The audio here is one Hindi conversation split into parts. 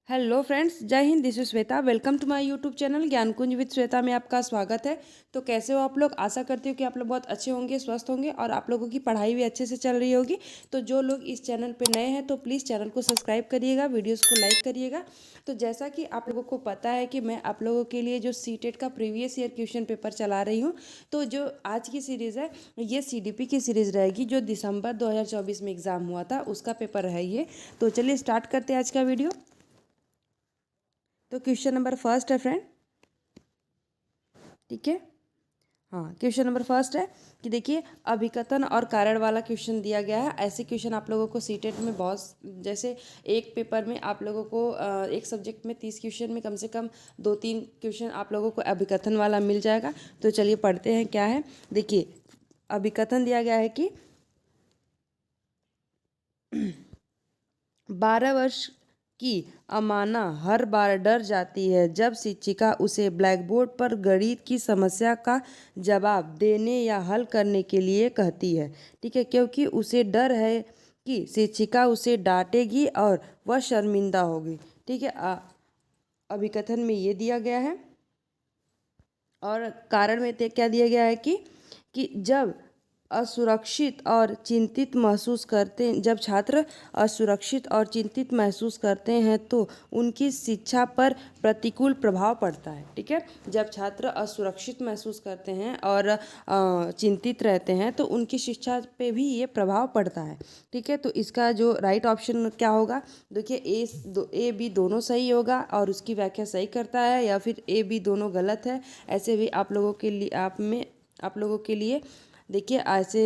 हेलो फ्रेंड्स, जय हिंद। This is Shweta. Welcome to my YouTube channel Gyan Kunj with Shweta में आपका स्वागत है। तो कैसे हो आप लोग? आशा करती हूँ कि आप लोग बहुत अच्छे होंगे, स्वस्थ होंगे और आप लोगों की पढ़ाई भी अच्छे से चल रही होगी। तो जो लोग इस चैनल पे नए हैं तो प्लीज़ चैनल को सब्सक्राइब करिएगा, वीडियोज़ को लाइक करिएगा। तो जैसा कि आप लोगों को पता है कि मैं आप लोगों के लिए जो सीटेट का प्रीवियस ईयर क्वेश्चन पेपर चला रही हूँ। तो जो आज की सीरीज़ है ये सीडीपी की सीरीज़ रहेगी, जो दिसंबर 2024 में एग्ज़ाम हुआ था उसका पेपर है ये। तो चलिए स्टार्ट करते हैं आज का वीडियो। तो क्वेश्चन नंबर फर्स्ट है फ्रेंड, ठीक है। हाँ, क्वेश्चन नंबर फर्स्ट है कि देखिए, अभिकथन और कारण वाला क्वेश्चन दिया गया है। ऐसे क्वेश्चन आप लोगों को सीटेट में बहुत, जैसे एक पेपर में आप लोगों को एक सब्जेक्ट में 30 क्वेश्चन में कम से कम 2-3 क्वेश्चन आप लोगों को अभिकथन वाला मिल जाएगा। तो चलिए पढ़ते हैं क्या है। देखिए, अभिकथन दिया गया है कि 12 वर्ष की अमाना हर बार डर जाती है जब शिक्षिका उसे ब्लैकबोर्ड पर गणित की समस्या का जवाब देने या हल करने के लिए कहती है, ठीक है। क्योंकि उसे डर है कि शिक्षिका उसे डांटेगी और वह शर्मिंदा होगी, ठीक है। अभिकथन में ये दिया गया है और कारण में क्या दिया गया है कि जब असुरक्षित और चिंतित महसूस करते जब छात्र असुरक्षित और चिंतित महसूस करते हैं तो उनकी शिक्षा पर प्रतिकूल प्रभाव पड़ता है, ठीक है। जब छात्र असुरक्षित महसूस करते हैं और चिंतित रहते हैं तो उनकी शिक्षा पे भी ये प्रभाव पड़ता है, ठीक है। तो इसका जो राइट ऑप्शन क्या होगा? देखिए, ए बी दोनों सही होगा और उसकी व्याख्या सही करता है, या फिर ए बी दोनों गलत है। ऐसे भी आप लोगों के लिए आप लोगों के लिए देखिए ऐसे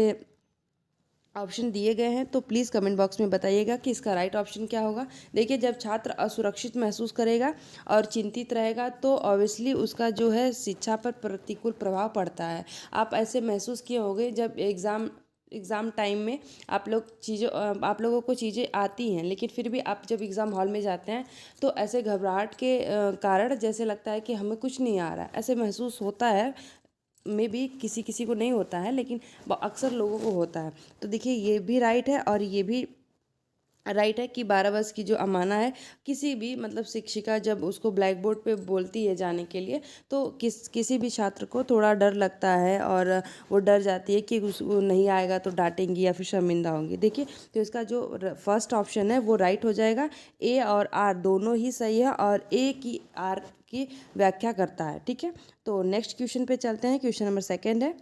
ऑप्शन दिए गए हैं। तो प्लीज़ कमेंट बॉक्स में बताइएगा कि इसका राइट ऑप्शन क्या होगा। देखिए, जब छात्र असुरक्षित महसूस करेगा और चिंतित रहेगा तो ऑब्वियसली उसका जो है शिक्षा पर प्रतिकूल प्रभाव पड़ता है। आप ऐसे महसूस किए होंगे जब एग्ज़ाम टाइम में आप लोगों को चीज़ें आती हैं, लेकिन फिर भी आप जब एग्ज़ाम हॉल में जाते हैं तो ऐसे घबराहट के कारण जैसे लगता है कि हमें कुछ नहीं आ रहा है, ऐसे महसूस होता है। में भी किसी किसी को नहीं होता है, लेकिन अक्सर लोगों को होता है। तो देखिए, ये भी राइट है और ये भी राइट है कि 12 वर्ष की जो अमाना है, किसी भी मतलब शिक्षिका जब उसको ब्लैक बोर्ड पे बोलती है जाने के लिए तो किसी भी छात्र को थोड़ा डर लगता है और वो डर जाती है कि वो नहीं आएगा तो डांटेंगी या फिर शर्मिंदा होंगी। देखिए, तो इसका जो फर्स्ट ऑप्शन है वो राइट हो जाएगा। ए और आर दोनों ही सही है और ए की आर की व्याख्या करता है, ठीक है। तो नेक्स्ट क्वेश्चन पे चलते हैं। क्वेश्चन नंबर सेकेंड है,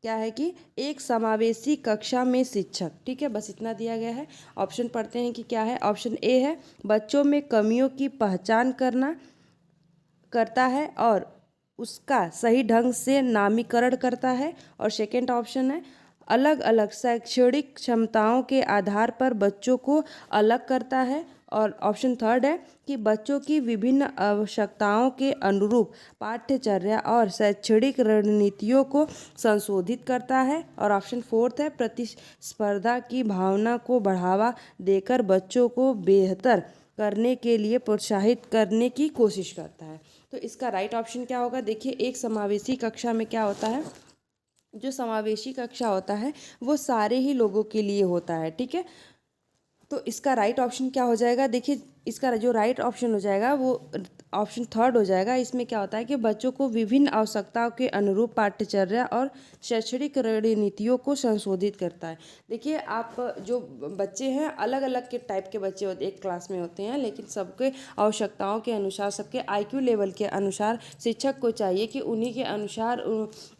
क्या है कि एक समावेशी कक्षा में शिक्षक, ठीक है। बस इतना दिया गया है। ऑप्शन पढ़ते हैं कि क्या है। ऑप्शन ए है बच्चों में कमियों की पहचान करता है और उसका सही ढंग से नामीकरण करता है। और सेकेंड ऑप्शन है अलग अलग शैक्षणिक क्षमताओं के आधार पर बच्चों को अलग करता है। और ऑप्शन थर्ड है कि बच्चों की विभिन्न आवश्यकताओं के अनुरूप पाठ्यचर्या और शैक्षणिक रणनीतियों को संशोधित करता है। और ऑप्शन फोर्थ है प्रतिस्पर्धा की भावना को बढ़ावा देकर बच्चों को बेहतर करने के लिए प्रोत्साहित करने की कोशिश करता है। तो इसका राइट ऑप्शन क्या होगा? देखिए, एक समावेशी कक्षा में क्या होता है, जो समावेशी कक्षा होता है वो सारे ही लोगों के लिए होता है, ठीक है। तो इसका राइट ऑप्शन क्या हो जाएगा? देखिए, इसका जो राइट ऑप्शन हो जाएगा वो ऑप्शन थर्ड हो जाएगा। इसमें क्या होता है कि बच्चों को विभिन्न आवश्यकताओं के अनुरूप पाठ्यचर्या और शैक्षणिक रणनीतियों को संशोधित करता है। देखिए, आप जो बच्चे हैं अलग अलग के टाइप के बच्चे होते एक क्लास में होते हैं, लेकिन सबके आवश्यकताओं के अनुसार, सबके आईक्यू लेवल के अनुसार शिक्षक को चाहिए कि उन्हीं के अनुसार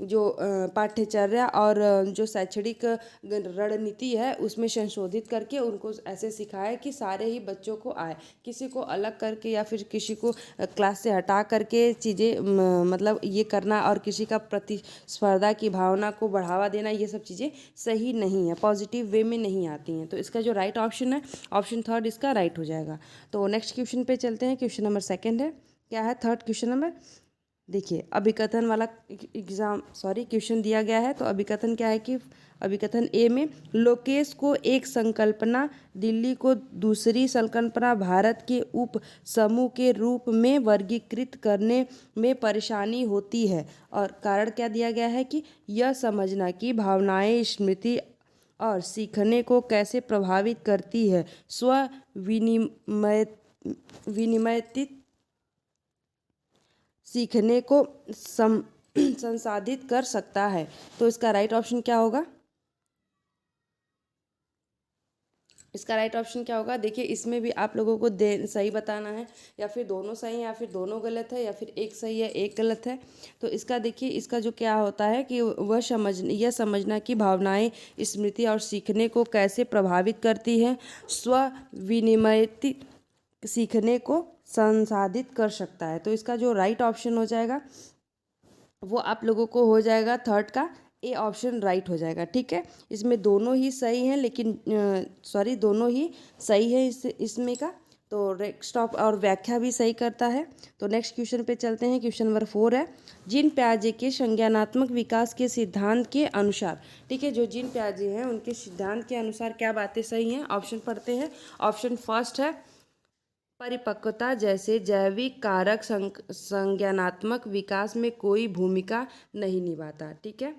जो पाठ्यचर्या और जो शैक्षणिक रणनीति है उसमें संशोधित करके उनको ऐसे सिखाए कि सारे ही बच्चों को आए। किसी को अलग करके या फिर किसी को क्लास से हटा करके चीज़ें मतलब ये करना और किसी का प्रतिस्पर्धा की भावना को बढ़ावा देना, ये सब चीज़ें सही नहीं है, पॉजिटिव वे में नहीं आती हैं। तो इसका जो राइट ऑप्शन है ऑप्शन थर्ड इसका राइट हो जाएगा। तो नेक्स्ट क्वेश्चन पे चलते हैं। क्वेश्चन नंबर सेकेंड है, क्या है थर्ड क्वेश्चन नंबर। देखिए, अभिकथन वाला क्वेश्चन दिया गया है। तो अभिकथन क्या है कि अभिकथन ए में लोकेश को एक संकल्पना, दिल्ली को दूसरी संकल्पना, भारत के उप समूह के रूप में वर्गीकृत करने में परेशानी होती है। और कारण क्या दिया गया है कि यह समझना कि भावनाएं स्मृति और सीखने को कैसे प्रभावित करती है, स्व विनिमय विनियमित सीखने को संसाधित कर सकता है। तो इसका राइट ऑप्शन क्या होगा? इसका राइट ऑप्शन क्या होगा? देखिए, इसमें भी आप लोगों को सही बताना है, या फिर दोनों सही हैं, या फिर दोनों गलत है, या फिर एक सही है एक गलत है। तो इसका देखिए, इसका जो क्या होता है कि यह समझना कि भावनाएं स्मृति और सीखने को कैसे प्रभावित करती हैं, स्व विनियमित सीखने को संसाधित कर सकता है। तो इसका जो राइट ऑप्शन हो जाएगा वो आप लोगों को हो जाएगा थर्ड का ए ऑप्शन राइट हो जाएगा। ठीक है, इसमें दोनों ही सही हैं, लेकिन दोनों ही सही है इसमें का। तो स्टॉप और व्याख्या भी सही करता है। तो नेक्स्ट क्वेश्चन पे चलते हैं। क्वेश्चन नंबर 4 है, जीन पियाजे के संज्ञानात्मक विकास के सिद्धांत के अनुसार। ठीक है, जो जीन पियाजे हैं उनके सिद्धांत के अनुसार क्या बातें सही हैं? ऑप्शन पढ़ते हैं। ऑप्शन फर्स्ट है, परिपक्वता जैसे जैविक कारक संज्ञानात्मक विकास में कोई भूमिका नहीं निभाता। ठीक है,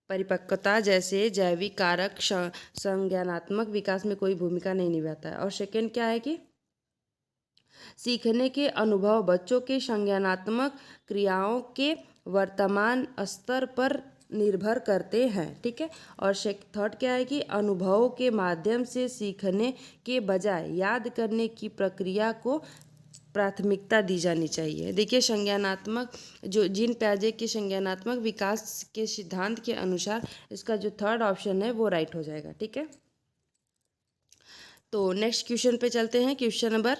परिपक्वता जैसे जैविक कारक संज्ञानात्मक विकास में कोई भूमिका नहीं निभाता है। और सेकंड क्या है कि सीखने के अनुभव बच्चों के संज्ञानात्मक क्रियाओं के वर्तमान स्तर पर निर्भर करते हैं। ठीक है, और थर्ड क्या है कि अनुभवों के माध्यम से सीखने के बजाय याद करने की प्रक्रिया को प्राथमिकता दी जानी चाहिए। देखिए, संज्ञानात्मक जो जीन पियाजे के संज्ञानात्मक विकास के सिद्धांत के अनुसार इसका जो थर्ड ऑप्शन है वो राइट हो जाएगा। ठीक है, तो नेक्स्ट क्वेश्चन पे चलते हैं। क्वेश्चन नंबर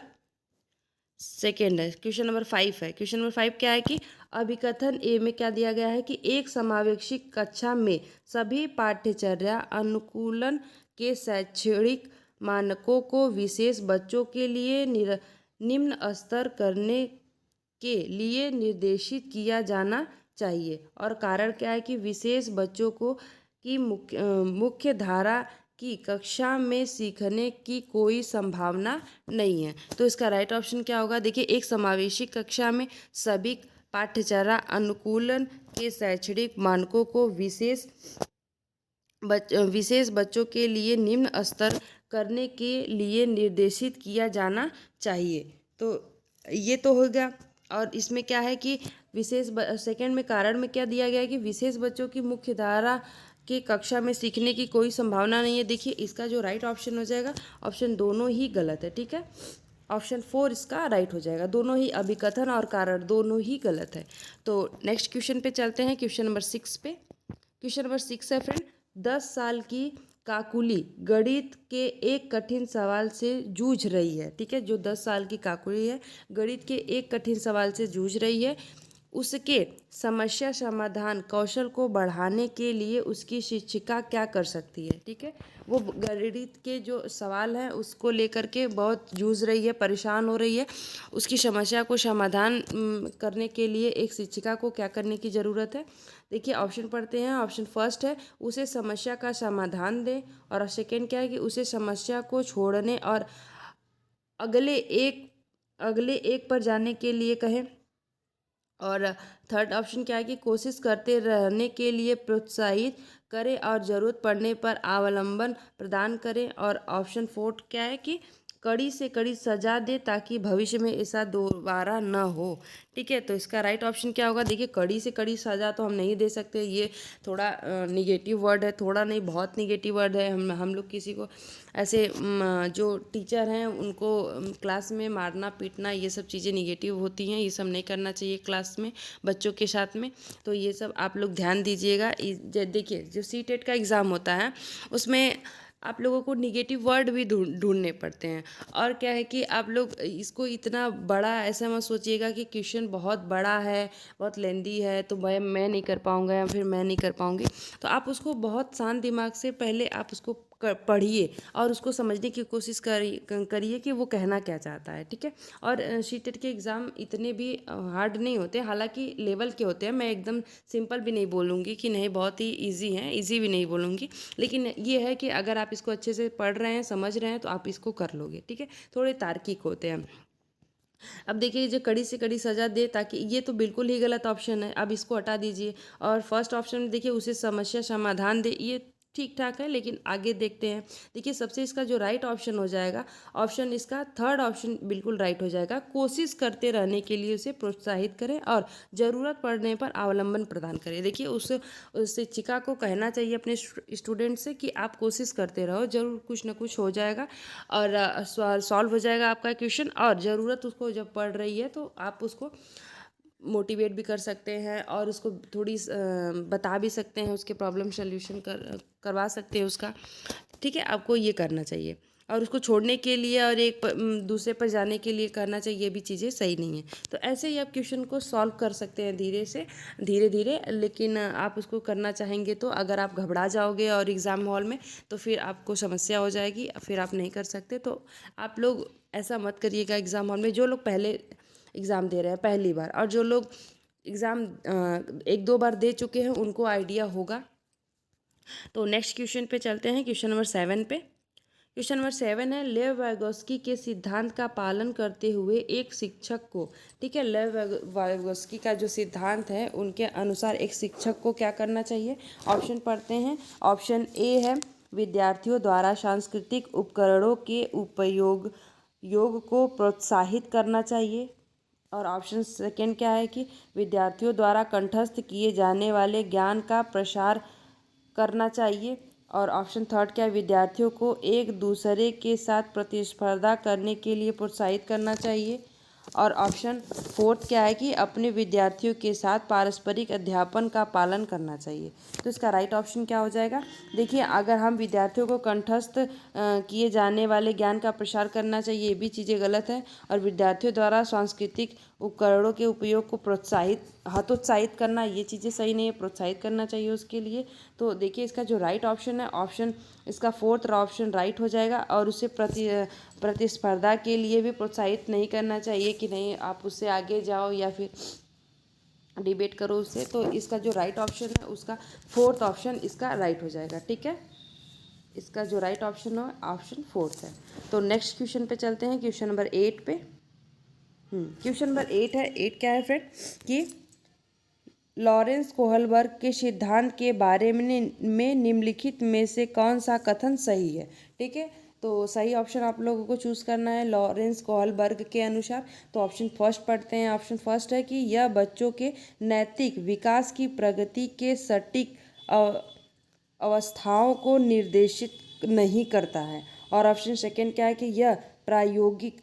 सेकेंड है, क्वेश्चन नंबर 5 है। क्वेश्चन नंबर 5 क्या है कि अभिकथन ए में क्या दिया गया है कि एक समावेशी कक्षा में सभी पाठ्यचर्या अनुकूलन के शैक्षणिक मानकों को विशेष बच्चों के लिए निम्न स्तर करने के लिए निर्देशित किया जाना चाहिए। और कारण क्या है कि विशेष बच्चों को की मुख्य धारा की कक्षा में सीखने की कोई संभावना नहीं है। तो इसका राइट ऑप्शन क्या होगा? देखिए, एक समावेशी कक्षा में सभी पाठ्यचर्या अनुकूलन के शैक्षणिक मानकों को विशेष बच्चों के लिए निम्न स्तर करने के लिए निर्देशित किया जाना चाहिए। तो ये तो हो गया। और इसमें क्या है कि सेकंड में कारण में क्या दिया गया है कि विशेष बच्चों की मुख्य धारा की कक्षा में सीखने की कोई संभावना नहीं है। देखिए, इसका जो राइट ऑप्शन हो जाएगा, ऑप्शन दोनों ही गलत है। ठीक है, ऑप्शन 4 इसका राइट हो जाएगा। दोनों ही अभिकथन और कारण दोनों ही गलत है। तो नेक्स्ट क्वेश्चन पे चलते हैं, क्वेश्चन नंबर 6 पे। क्वेश्चन नंबर 6 है फ्रेंड, 10 साल की काकुली गणित के एक कठिन सवाल से जूझ रही है। ठीक है, जो 10 साल की काकुली है गणित के एक कठिन सवाल से जूझ रही है। उसके समस्या समाधान कौशल को बढ़ाने के लिए उसकी शिक्षिका क्या कर सकती है? ठीक है, वो गणित के जो सवाल हैं उसको लेकर के बहुत जूझ रही है, परेशान हो रही है। उसकी समस्या को समाधान करने के लिए एक शिक्षिका को क्या करने की ज़रूरत है? देखिए, ऑप्शन पढ़ते हैं। ऑप्शन फर्स्ट है, उसे समस्या का समाधान दें। और सेकेंड क्या है कि उसे समस्या को छोड़ने और अगले एक पर जाने के लिए कहें। और थर्ड ऑप्शन क्या है कि कोशिश करते रहने के लिए प्रोत्साहित करें और ज़रूरत पड़ने पर अवलंबन प्रदान करें। और ऑप्शन फोर्थ क्या है कि कड़ी से कड़ी सजा दे ताकि भविष्य में ऐसा दोबारा न हो। ठीक है, तो इसका राइट ऑप्शन क्या होगा? देखिए, कड़ी से कड़ी सजा तो हम नहीं दे सकते, ये थोड़ा निगेटिव वर्ड है, थोड़ा नहीं बहुत निगेटिव वर्ड है। हम लोग किसी को ऐसे जो टीचर हैं उनको क्लास में मारना पीटना ये सब चीज़ें निगेटिव होती हैं, ये सब नहीं करना चाहिए क्लास में बच्चों के साथ में। तो ये सब आप लोग ध्यान दीजिएगा। देखिए, जो सीटेट का एग्ज़ाम होता है उसमें आप लोगों को निगेटिव वर्ड भी ढूंढने पड़ते हैं। और क्या है कि आप लोग इसको इतना बड़ा ऐसा मत सोचिएगा कि क्वेश्चन बहुत बड़ा है, बहुत लेंदी है, तो मैं नहीं कर पाऊँगा या फिर मैं नहीं कर पाऊँगी। तो आप उसको बहुत शांत दिमाग से पहले आप उसको पढ़िए और उसको समझने की कोशिश करिए कि वो कहना क्या चाहता है। ठीक है, और सीटेट के एग्ज़ाम इतने भी हार्ड नहीं होते, हालांकि लेवल के होते हैं। मैं एकदम सिंपल भी नहीं बोलूँगी कि नहीं बहुत ही ईजी हैं, ईजी भी नहीं बोलूँगी। लेकिन ये है कि अगर आप इसको अच्छे से पढ़ रहे हैं, समझ रहे हैं, तो आप इसको कर लोगे। ठीक है, थोड़े तार्किक होते हैं। अब देखिए, जो कड़ी से कड़ी सजा दे ताकि, ये तो बिल्कुल ही गलत ऑप्शन है, अब इसको हटा दीजिए। और फर्स्ट ऑप्शन में देखिए, उसे समस्या समाधान दे, ये ठीक ठाक है, लेकिन आगे देखते हैं। देखिए सबसे इसका जो राइट ऑप्शन हो जाएगा, ऑप्शन इसका थर्ड ऑप्शन बिल्कुल राइट हो जाएगा। कोशिश करते रहने के लिए उसे प्रोत्साहित करें और ज़रूरत पड़ने पर अवलंबन प्रदान करें। देखिए उस शिक्षिका को कहना चाहिए अपने स्टूडेंट से कि आप कोशिश करते रहो, ज़रूर कुछ ना कुछ हो जाएगा और सॉल्व हो जाएगा आपका क्वेश्चन। और ज़रूरत उसको जब पड़ रही है तो आप उसको मोटिवेट भी कर सकते हैं और उसको थोड़ी बता भी सकते हैं, उसके प्रॉब्लम सॉल्यूशन करवा सकते हैं उसका। ठीक है, आपको ये करना चाहिए। और उसको छोड़ने के लिए और दूसरे पर जाने के लिए करना चाहिए, ये भी चीज़ें सही नहीं है। तो ऐसे ही आप क्वेश्चन को सॉल्व कर सकते हैं धीरे धीरे। लेकिन आप उसको करना चाहेंगे तो अगर आप घबरा जाओगे और एग्ज़ाम हॉल में तो फिर आपको समस्या हो जाएगी, फिर आप नहीं कर सकते। तो आप लोग ऐसा मत करिएगा एग्ज़ाम हॉल में। जो लोग पहले एग्ज़ाम दे रहे हैं पहली बार, और जो लोग एग्ज़ाम 1-2 बार दे चुके हैं उनको आइडिया होगा। तो नेक्स्ट क्वेश्चन पे चलते हैं, क्वेश्चन नंबर 7 पे। क्वेश्चन नंबर 7 है, लेव वाइगोस्की के सिद्धांत का पालन करते हुए एक शिक्षक को, ठीक है, लेव वाइगोस्की का जो सिद्धांत है उनके अनुसार एक शिक्षक को क्या करना चाहिए। ऑप्शन पढ़ते हैं। ऑप्शन ए है, विद्यार्थियों द्वारा सांस्कृतिक उपकरणों के योग को प्रोत्साहित करना चाहिए। और ऑप्शन सेकंड क्या है कि विद्यार्थियों द्वारा कंठस्थ किए जाने वाले ज्ञान का प्रसार करना चाहिए। और ऑप्शन थर्ड क्या है, विद्यार्थियों को एक दूसरे के साथ प्रतिस्पर्धा करने के लिए प्रोत्साहित करना चाहिए। और ऑप्शन फोर्थ क्या है कि अपने विद्यार्थियों के साथ पारस्परिक अध्यापन का पालन करना चाहिए। तो इसका राइट ऑप्शन क्या हो जाएगा। देखिए अगर हम विद्यार्थियों को कंठस्थ किए जाने वाले ज्ञान का प्रसार करना चाहिए, ये भी चीज़ें गलत है। और विद्यार्थियों द्वारा सांस्कृतिक उपकरणों के उपयोग को हतोत्साहित करना, ये चीज़ें सही नहीं है, प्रोत्साहित करना चाहिए उसके लिए। तो देखिए इसका जो राइट ऑप्शन है, ऑप्शन इसका फोर्थ ऑप्शन राइट हो जाएगा। और उसे प्रतिस्पर्धा के लिए भी प्रोत्साहित नहीं करना चाहिए कि नहीं आप उससे आगे जाओ या फिर डिबेट करो उससे। तो इसका जो राइट ऑप्शन है उसका फोर्थ ऑप्शन इसका राइट हो जाएगा। ठीक है, इसका जो राइट ऑप्शन है ऑप्शन फोर्थ है। तो नेक्स्ट क्वेश्चन पे चलते हैं, क्वेश्चन नंबर 8 पे। क्वेश्चन नंबर 8 है। 8 क्या है फ्रेंड कि लॉरेंस कोहलबर्ग के सिद्धांत के बारे में निम्नलिखित में से कौन सा कथन सही है। ठीक है, तो सही ऑप्शन आप लोगों को चूज़ करना है लॉरेंस कोहलबर्ग के अनुसार। तो ऑप्शन फर्स्ट पढ़ते हैं। ऑप्शन फर्स्ट है कि यह बच्चों के नैतिक विकास की प्रगति के सटीक अवस्थाओं को निर्देशित नहीं करता है। और ऑप्शन सेकेंड क्या है कि यह प्रायोगिक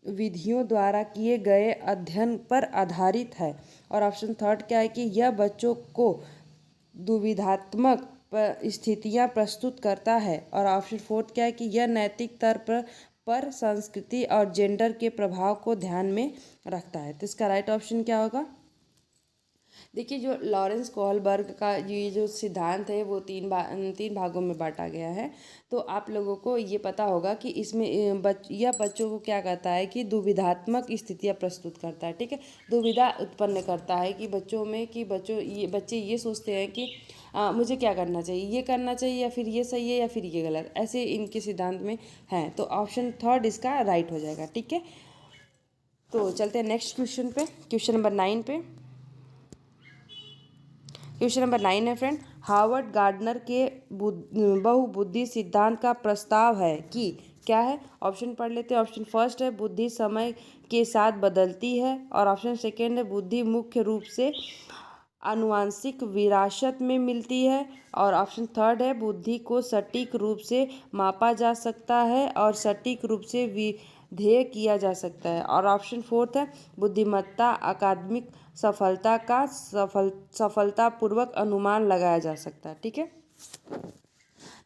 विधियों द्वारा किए गए अध्ययन पर आधारित है। और ऑप्शन थर्ड क्या है कि यह बच्चों को दुविधात्मक स्थितियां प्रस्तुत करता है। और ऑप्शन फोर्थ क्या है कि यह नैतिक स्तर पर संस्कृति और जेंडर के प्रभाव को ध्यान में रखता है। तो इसका राइट ऑप्शन क्या होगा। देखिए जो लॉरेंस कोहलबर्ग का ये जो सिद्धांत है वो तीन भागों में बांटा गया है। तो आप लोगों को ये पता होगा कि इसमें यह बच्चों को क्या करता है कि दुविधात्मक स्थितियाँ प्रस्तुत करता है। ठीक है, दुविधा उत्पन्न करता है कि बच्चों में कि बच्चे ये सोचते हैं कि मुझे क्या करना चाहिए, ये करना चाहिए या फिर ये सही है या फिर ये गलत, ऐसे इनके सिद्धांत में हैं। तो ऑप्शन थर्ड इसका राइट हो जाएगा। ठीक है, तो चलते हैं नेक्स्ट क्वेश्चन पे, क्वेश्चन नंबर 9 पे। क्वेश्चन नंबर 9 है फ्रेंड, हार्वर्ड गार्डनर के बहुबुद्धि सिद्धांत का प्रस्ताव है कि क्या है। ऑप्शन पढ़ लेते हैं। ऑप्शन फर्स्ट है बुद्धि समय के साथ बदलती है। और ऑप्शन सेकेंड है बुद्धि मुख्य रूप से आनुवांशिक विरासत में मिलती है। और ऑप्शन थर्ड है बुद्धि को सटीक रूप से मापा जा सकता है और सटीक रूप से विधेय किया जा सकता है। और ऑप्शन फोर्थ है बुद्धिमत्ता अकादमिक सफलता का सफलतापूर्वक अनुमान लगाया जा सकता है। ठीक है,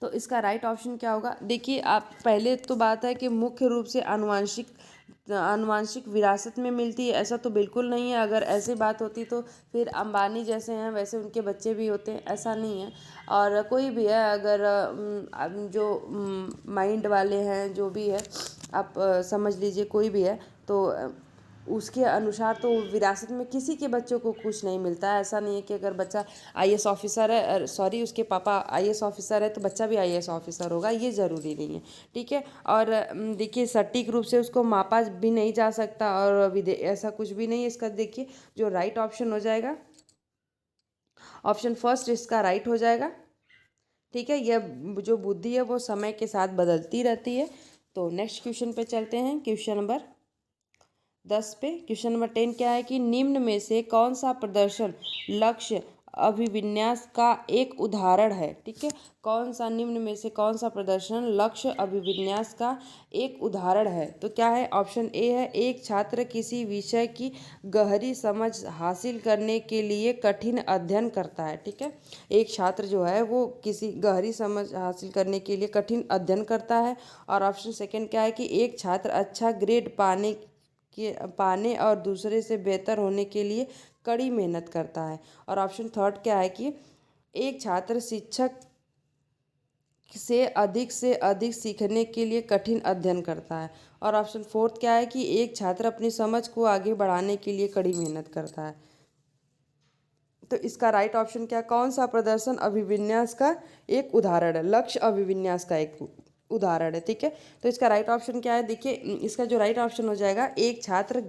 तो इसका राइट ऑप्शन क्या होगा। देखिए आप पहले तो बात है कि मुख्य रूप से आनुवांशिक विरासत में मिलती है, ऐसा तो बिल्कुल नहीं है। अगर ऐसी बात होती तो फिर अंबानी जैसे हैं वैसे उनके बच्चे भी होते हैं, ऐसा नहीं है। और कोई भी है अगर जो माइंड वाले हैं जो भी है आप समझ लीजिए कोई भी है तो उसके अनुसार तो विरासत में किसी के बच्चों को कुछ नहीं मिलता है। ऐसा नहीं है कि अगर बच्चा आईएएस ऑफिसर है, सॉरी उसके पापा आईएएस ऑफिसर है तो बच्चा भी आईएएस ऑफिसर होगा, ये ज़रूरी नहीं है। ठीक है, और देखिए सटीक रूप से उसको मापा भी नहीं जा सकता और ऐसा कुछ भी नहीं है इसका। देखिए जो राइट ऑप्शन हो जाएगा, ऑप्शन फर्स्ट इसका राइट हो जाएगा। ठीक है। यह जो बुद्धि है वो समय के साथ बदलती रहती है। तो नेक्स्ट क्वेश्चन पे चलते हैं, क्वेश्चन नंबर 10 पे। क्वेश्चन नंबर 10 क्या है कि निम्न में से कौन सा प्रदर्शन लक्ष्य अभिविन्यास का एक उदाहरण है। ठीक है, कौन सा निम्न में से कौन सा प्रदर्शन लक्ष्य अभिविन्यास का एक उदाहरण है। तो क्या है, ऑप्शन ए है, एक छात्र किसी विषय की गहरी समझ हासिल करने के लिए कठिन अध्ययन करता है। ठीक है, एक छात्र जो है वो किसी गहरी समझ हासिल करने के लिए कठिन अध्ययन करता है। और ऑप्शन सेकंड क्या है कि एक छात्र अच्छा ग्रेड पाने और दूसरे से बेहतर होने के लिए कड़ी मेहनत करता है। और ऑप्शन थर्ड क्या है कि एक छात्र शिक्षक से अधिक सीखने के लिए कठिन अध्ययन करता है। और ऑप्शन फोर्थ क्या है कि एक छात्र अपनी समझ को आगे बढ़ाने के लिए कड़ी मेहनत करता है। तो इसका राइट ऑप्शन क्या, कौन सा प्रदर्शन अभिविन्यास का एक उदाहरण है, लक्ष्य अभिविन्यास का एक उदाहरण है। ठीक है, तो इसका राइट ऑप्शन क्या है, देखिए इसका जो राइट ऑप्शन हो जाएगा, एक छात्र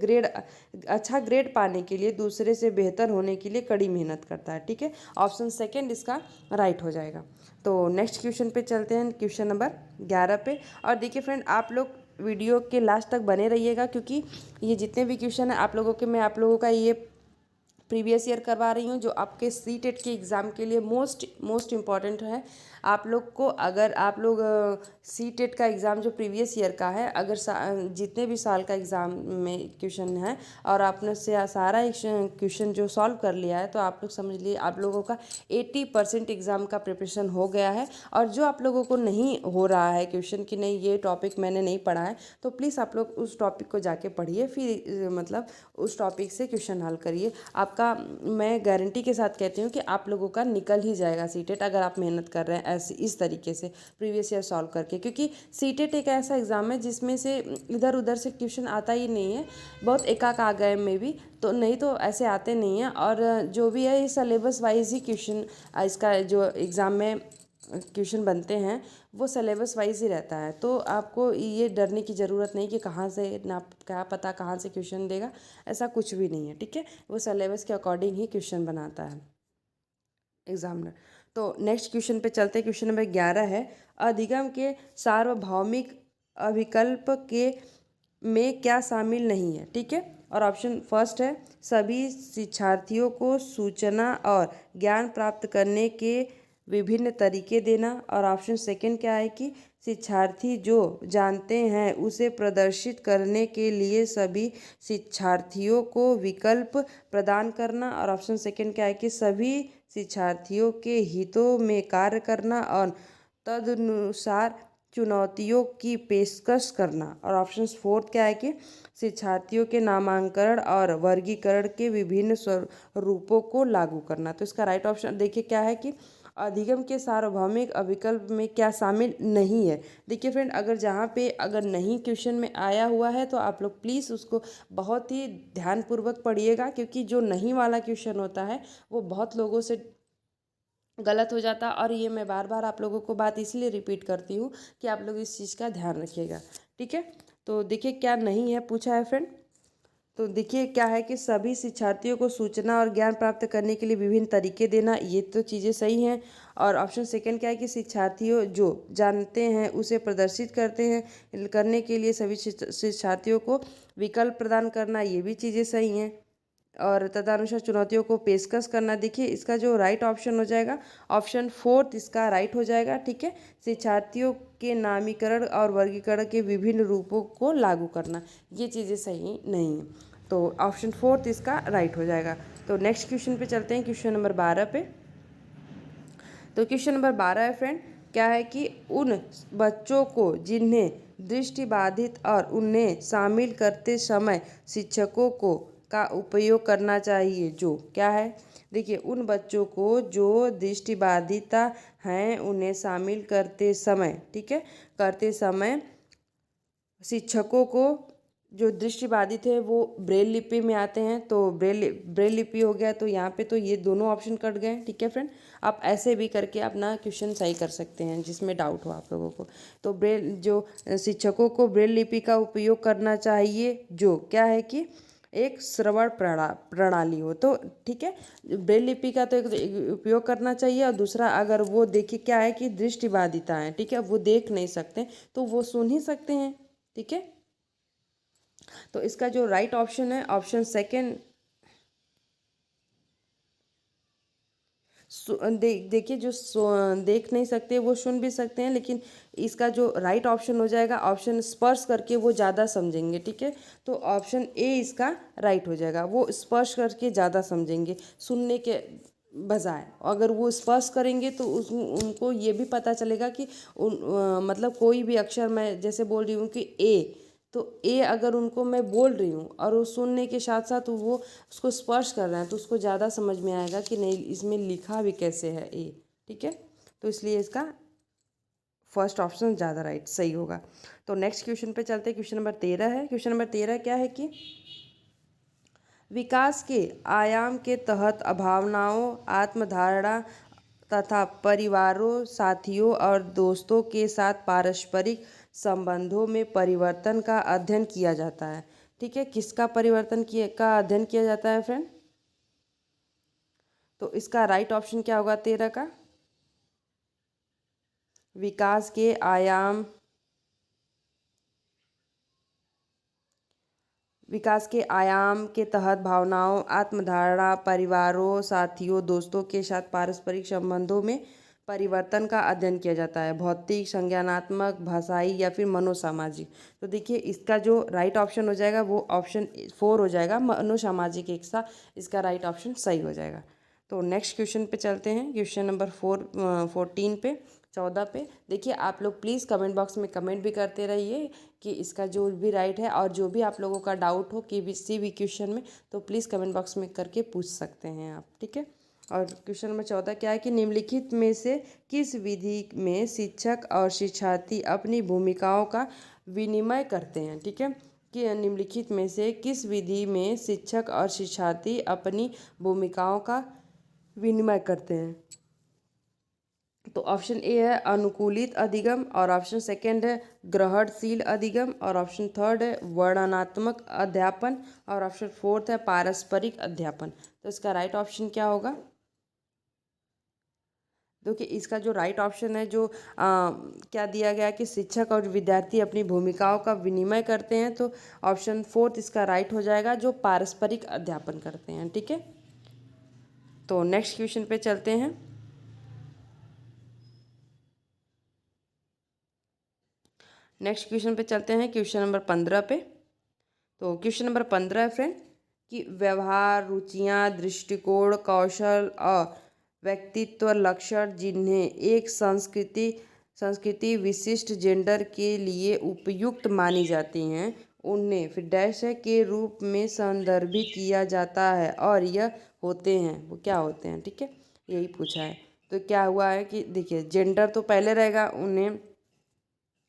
अच्छा ग्रेड पाने के लिए दूसरे से बेहतर होने के लिए कड़ी मेहनत करता है। ठीक है, ऑप्शन सेकंड इसका राइट हो जाएगा। तो नेक्स्ट क्वेश्चन पे चलते हैं, क्वेश्चन नंबर 11 पे। और देखिए फ्रेंड, आप लोग वीडियो के लास्ट तक बने रहिएगा, क्योंकि ये जितने भी क्वेश्चन हैं मैं आप लोगों का ये प्रीवियस ईयर करवा रही हूँ, जो आपके सी टेट के एग्ज़ाम के लिए मोस्ट इम्पॉर्टेंट है। आप लोग को, अगर आप लोग सी टेट का एग्ज़ाम जो प्रीवियस ईयर का है, अगर जितने भी साल का एग्ज़ाम में क्वेश्चन है और आपने से सारा क्वेश्चन जो सॉल्व कर लिया है, तो आप लोग समझ लिए आप लोगों का 80% एग्ज़ाम का प्रिपरेशन हो गया है। और जो आप लोगों को नहीं हो रहा है क्वेश्चन कि नहीं ये टॉपिक मैंने नहीं पढ़ा है, तो प्लीज़ आप लोग उस टॉपिक को जाके पढ़िए, फिर मतलब उस टॉपिक से क्वेश्चन हल करिए। आपका मैं गारंटी के साथ कहती हूँ कि आप लोगों का निकल ही जाएगा सीटेट, अगर आप मेहनत कर रहे हैं ऐसे इस तरीके से प्रीवियस ईयर सॉल्व करके। क्योंकि सीटेट एक ऐसा एग्ज़ाम है जिसमें से इधर उधर से क्वेश्चन आता ही नहीं है, बहुत एकाक आ गए में भी, तो नहीं तो ऐसे आते नहीं हैं। और जो भी है ये सिलेबस वाइज ही क्वेश्चन, इसका जो एग्ज़ाम में क्वेश्चन बनते हैं वो सिलेबस वाइज ही रहता है। तो आपको ये डरने की ज़रूरत नहीं कि कहाँ से ना, क्या पता कहाँ से क्वेश्चन देगा, ऐसा कुछ भी नहीं है। ठीक है, वो सिलेबस के अकॉर्डिंग ही क्वेश्चन बनाता है एग्जामिनर। तो नेक्स्ट क्वेश्चन पे चलते हैं, क्वेश्चन नंबर 11 है, अधिगम के सार्वभौमिक अभिकल्प के में क्या शामिल नहीं है। ठीक है, और ऑप्शन फर्स्ट है, सभी शिक्षार्थियों को सूचना और ज्ञान प्राप्त करने के विभिन्न तरीके देना। और ऑप्शन सेकंड क्या है कि शिक्षार्थी जो जानते हैं उसे प्रदर्शित करने के लिए सभी शिक्षार्थियों को विकल्प प्रदान करना। और ऑप्शन सेकंड क्या है कि सभी शिक्षार्थियों के हितों में कार्य करना और तदनुसार चुनौतियों की पेशकश करना। और ऑप्शन फोर्थ क्या है कि शिक्षार्थियों के नामांकन और वर्गीकरण के विभिन्न स्वरूपों को लागू करना। तो इसका राइट ऑप्शन देखिए क्या है कि अधिगम के सार्वभौमिक अभिकल्प में क्या शामिल नहीं है। देखिए फ्रेंड, अगर जहाँ पे अगर नहीं क्वेश्चन में आया हुआ है तो आप लोग प्लीज़ उसको बहुत ही ध्यानपूर्वक पढ़िएगा, क्योंकि जो नहीं वाला क्वेश्चन होता है वो बहुत लोगों से गलत हो जाता है। और ये मैं बार बार आप लोगों को बात इसलिए रिपीट करती हूँ कि आप लोग इस चीज़ का ध्यान रखिएगा। ठीक है, तो देखिए क्या नहीं है पूछा है फ्रेंड। तो देखिए क्या है कि सभी शिक्षार्थियों को सूचना और ज्ञान प्राप्त करने के लिए विभिन्न तरीके देना, ये तो चीज़ें सही हैं। और ऑप्शन सेकंड क्या है कि शिक्षार्थियों जो जानते हैं उसे प्रदर्शित करने के लिए सभी शिक्षार्थियों को विकल्प प्रदान करना, ये भी चीज़ें सही हैं। और तदनुसार चुनौतियों को पेशकश करना, देखिए इसका जो राइट ऑप्शन हो जाएगा, ऑप्शन फोर्थ इसका राइट हो जाएगा। ठीक है, शिक्षार्थियों के नामीकरण और वर्गीकरण के विभिन्न रूपों को लागू करना, ये चीज़ें सही नहीं है। तो ऑप्शन फोर्थ इसका राइट हो जाएगा। तो नेक्स्ट क्वेश्चन पे चलते हैं, क्वेश्चन नंबर 12 पे। तो क्वेश्चन नंबर 12 है फ्रेंड, क्या है कि उन बच्चों को जिन्हें दृष्टिबाधित और उन्हें शामिल करते समय शिक्षकों को का उपयोग करना चाहिए, जो क्या है। देखिए उन बच्चों को जो दृष्टिबाधिता हैं उन्हें शामिल करते समय, ठीक है, करते समय शिक्षकों को, जो दृष्टिबाधित है वो ब्रेल लिपि में आते हैं, तो ब्रेल लिपि हो गया, तो यहाँ पे तो ये दोनों ऑप्शन कट गए। ठीक है फ्रेंड, आप ऐसे भी करके अपना क्वेश्चन सही कर सकते हैं जिसमें डाउट हो आप लोगों को। तो शिक्षकों को ब्रेल लिपि का उपयोग करना चाहिए, जो क्या है कि एक श्रवण प्रणाली हो। तो ठीक है, ब्रेल लिपि का तो एक उपयोग करना चाहिए, और दूसरा अगर वो देखिए क्या है कि दृष्टिबाधिता है, ठीक है, वो देख नहीं सकते तो वो सुन ही सकते हैं, ठीक है। तो इसका जो राइट ऑप्शन है ऑप्शन सेकेंड, देखिए जो देख नहीं सकते वो सुन भी सकते हैं, लेकिन इसका जो राइट ऑप्शन हो जाएगा ऑप्शन स्पर्श करके वो ज़्यादा समझेंगे, ठीक है। तो ऑप्शन ए इसका राइट हो जाएगा, वो स्पर्श करके ज़्यादा समझेंगे सुनने के बजाय। अगर वो स्पर्श करेंगे तो उनको ये भी पता चलेगा कि मतलब कोई भी अक्षर मैं जैसे बोल रही हूँ कि ए, तो ए अगर उनको मैं बोल रही हूँ और वो सुनने के साथ साथ वो उसको स्पर्श कर रहे हैं तो उसको ज़्यादा समझ में आएगा कि नहीं इसमें लिखा भी कैसे है ए, ठीक है। तो इसलिए इसका फर्स्ट ऑप्शन ज़्यादा राइट सही होगा। तो नेक्स्ट क्वेश्चन पे चलते हैं। क्वेश्चन नंबर 13 है। क्वेश्चन नंबर 13 क्या है कि विकास के आयाम के तहत भावनाओं, आत्मधारणा तथा परिवारों, साथियों और दोस्तों के साथ पारस्परिक संबंधों में परिवर्तन का अध्ययन किया जाता है, ठीक है। किसका परिवर्तन का अध्ययन किया जाता है फ्रेंड? तो इसका राइट ऑप्शन क्या होगा 13 का? विकास के आयाम, विकास के आयाम के तहत भावनाओं, आत्मधारणा, परिवारों, साथियों, दोस्तों के साथ पारस्परिक संबंधों में परिवर्तन का अध्ययन किया जाता है। भौतिक, संज्ञानात्मक, भाषाई या फिर मनोसामाजिक। तो देखिए इसका जो राइट ऑप्शन हो जाएगा वो ऑप्शन 4 हो जाएगा, मनोसामाजिक एक साथ। इसका राइट ऑप्शन सही हो जाएगा। तो नेक्स्ट क्वेश्चन पे चलते हैं। क्वेश्चन नंबर 14 पे, 14 पे देखिए आप लोग प्लीज़ कमेंट बॉक्स में कमेंट भी करते रहिए कि इसका जो भी राइट है, और जो भी आप लोगों का डाउट हो कि किसी भी क्वेश्चन में, तो प्लीज़ कमेंट बॉक्स में करके पूछ सकते हैं आप, ठीक है। और क्वेश्चन नंबर 14 क्या है कि निम्नलिखित में से किस विधि में शिक्षक और शिक्षार्थी अपनी भूमिकाओं का विनिमय करते हैं, ठीक है। कि निम्नलिखित में से किस विधि में शिक्षक और शिक्षार्थी अपनी भूमिकाओं का विनिमय करते हैं? तो ऑप्शन ए है अनुकूलित अधिगम, और ऑप्शन सेकंड है ग्रहणशील अधिगम, और ऑप्शन थर्ड है वर्णनात्मक अध्यापन, और ऑप्शन फोर्थ है पारस्परिक अध्यापन। तो इसका राइट ऑप्शन क्या होगा? देखिए इसका जो राइट ऑप्शन है जो क्या दिया गया है कि शिक्षक और विद्यार्थी अपनी भूमिकाओं का विनिमय करते हैं, तो ऑप्शन फोर्थ इसका राइट हो जाएगा, जो पारस्परिक अध्यापन करते हैं, ठीक है। तो नेक्स्ट क्वेश्चन पे चलते हैं। नेक्स्ट क्वेश्चन पे चलते हैं, क्वेश्चन नंबर 15 पे। तो क्वेश्चन नंबर 15 है फ्रेंड कि व्यवहार, रुचियाँ, दृष्टिकोण, कौशल और व्यक्तित्व लक्षण जिन्हें एक संस्कृति विशिष्ट जेंडर के लिए उपयुक्त मानी जाती हैं, उन्हें फिर डैश है के रूप में संदर्भित किया जाता है, और यह होते हैं, वो क्या होते हैं, ठीक है, यही पूछा है। तो क्या हुआ है कि देखिए जेंडर तो पहले रहेगा, उन्हें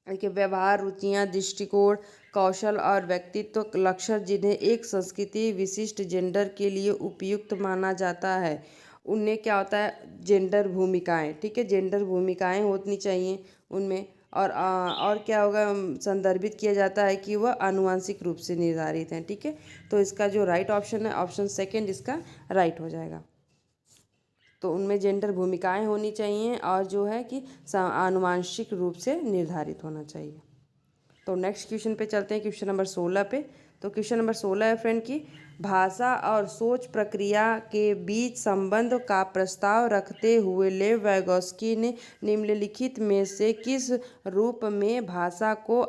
देखिए व्यवहार, रुचियाँ, दृष्टिकोण, कौशल और व्यक्तित्व लक्षण जिन्हें एक संस्कृति विशिष्ट जेंडर के लिए उपयुक्त माना जाता है, उनमें क्या होता है जेंडर भूमिकाएं, ठीक है, जेंडर भूमिकाएं होनी चाहिए उनमें। और क्या होगा संदर्भित किया जाता है कि वह आनुवंशिक रूप से निर्धारित हैं, ठीक है। तो इसका जो राइट ऑप्शन है ऑप्शन सेकेंड इसका राइट हो जाएगा। तो उनमें जेंडर भूमिकाएं होनी चाहिए, और जो है कि आनुवांशिक रूप से निर्धारित होना चाहिए। तो नेक्स्ट क्वेश्चन पे चलते हैं, क्वेश्चन नंबर 16 पे। तो क्वेश्चन नंबर 16 है फ्रेंड की भाषा और सोच प्रक्रिया के बीच संबंध का प्रस्ताव रखते हुए लेव वैगोस्की ने निम्नलिखित में से किस रूप में भाषा को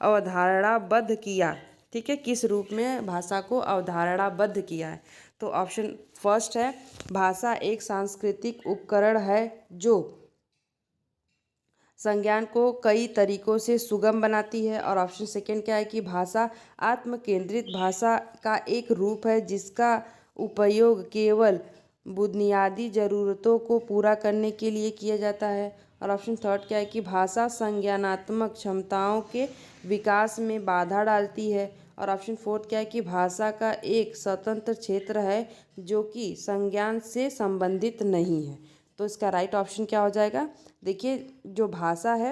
अवधारणाबद्ध किया, ठीक है, किस रूप में भाषा को अवधारणाबद्ध किया है? तो ऑप्शन फर्स्ट है भाषा एक सांस्कृतिक उपकरण है जो संज्ञान को कई तरीकों से सुगम बनाती है, और ऑप्शन सेकेंड क्या है कि भाषा आत्म केंद्रित भाषा का एक रूप है जिसका उपयोग केवल बुनियादी ज़रूरतों को पूरा करने के लिए किया जाता है, और ऑप्शन थर्ड क्या है कि भाषा संज्ञानात्मक क्षमताओं के विकास में बाधा डालती है, और ऑप्शन फोर्थ क्या है कि भाषा का एक स्वतंत्र क्षेत्र है जो कि संज्ञान से संबंधित नहीं है। तो इसका राइट ऑप्शन क्या हो जाएगा? देखिए जो भाषा है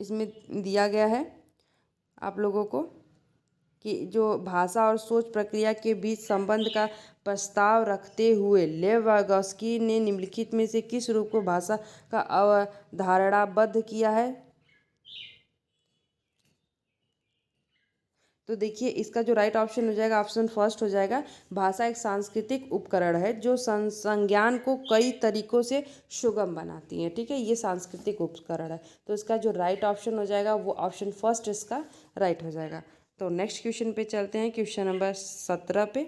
इसमें दिया गया है आप लोगों को कि जो भाषा और सोच प्रक्रिया के बीच संबंध का प्रस्ताव रखते हुए लेव वागोस्की ने निम्नलिखित में से किस रूप को भाषा का अवधारणाबद्ध किया है? तो देखिए इसका जो राइट ऑप्शन हो जाएगा, ऑप्शन फर्स्ट हो जाएगा, भाषा एक सांस्कृतिक उपकरण है जो संज्ञान को कई तरीकों से सुगम बनाती है। ठीक है, ये सांस्कृतिक उपकरण है, तो इसका जो राइट ऑप्शन हो जाएगा वो ऑप्शन फर्स्ट इसका राइट हो जाएगा। तो नेक्स्ट क्वेश्चन पे चलते हैं, क्वेश्चन नंबर 17 पे।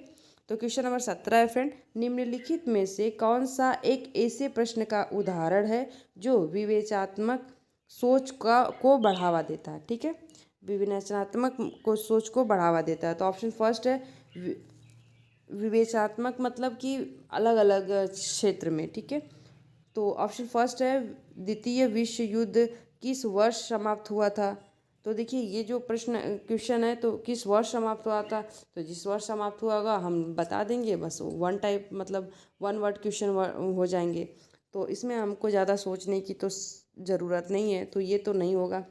तो क्वेश्चन नंबर 17 है फ्रेंड, निम्नलिखित में से कौन सा एक ऐसे प्रश्न का उदाहरण है जो विवेचनात्मक सोच को बढ़ावा देता है? ठीक है, विवेचनात्मक को सोच को बढ़ावा देता है। तो ऑप्शन फर्स्ट है विवेचनात्मक मतलब कि अलग अलग क्षेत्र में। ठीक है, तो ऑप्शन फर्स्ट है द्वितीय विश्व युद्ध किस वर्ष समाप्त हुआ था? तो देखिए ये जो प्रश्न क्वेश्चन है, तो किस वर्ष समाप्त हुआ था, तो जिस वर्ष समाप्त हुआ होगा हम बता देंगे, बस वन टाइप मतलब वन वर्ड क्वेश्चन हो जाएंगे। तो इसमें हमको ज़्यादा सोचने की तो ज़रूरत नहीं है, तो ये तो नहीं होगा।